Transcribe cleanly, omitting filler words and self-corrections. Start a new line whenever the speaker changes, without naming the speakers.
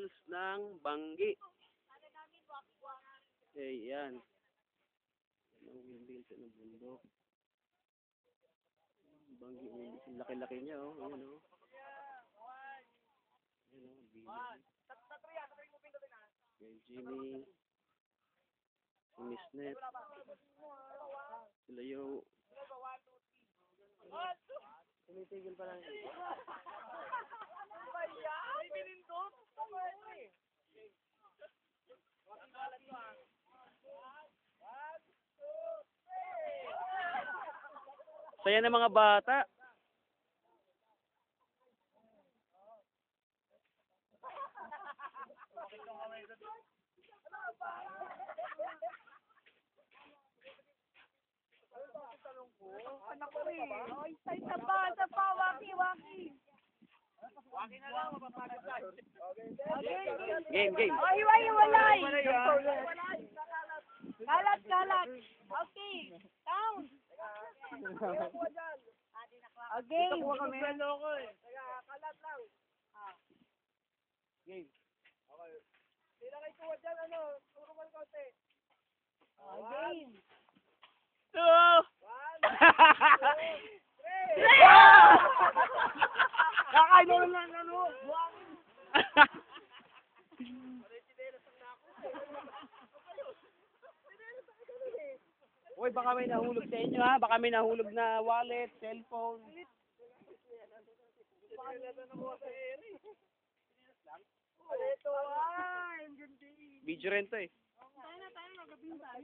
Falls ng Banggi. Eh, yan. Ang windmill sa ng bundok. Banggi, ang laki-laki niya, oh. Ayan, oh. Ayan, oh. Bilang. Kay Jimmy. Si Miss Net. Sila yung... Tumitigil pa lang. Saya ng mga bata.
Anak ko eh. Ay, isa pa, waki. Waki na lang, mapapagod tayo.
Game.
Oh, hiwalay. Kalat. Okay. Down. Okay.
Ito kuha kami.
Kalat lang.
Game.
Okay. Hindi na kayo kuha dyan, turo mo konti. Game.
Two!
Kakain mo lang
Uy, baka may nahulog sa inyo, ha? Baka may nahulog na wallet, cellphone. Video rin to, eh.
Tayo na, magabing tayo.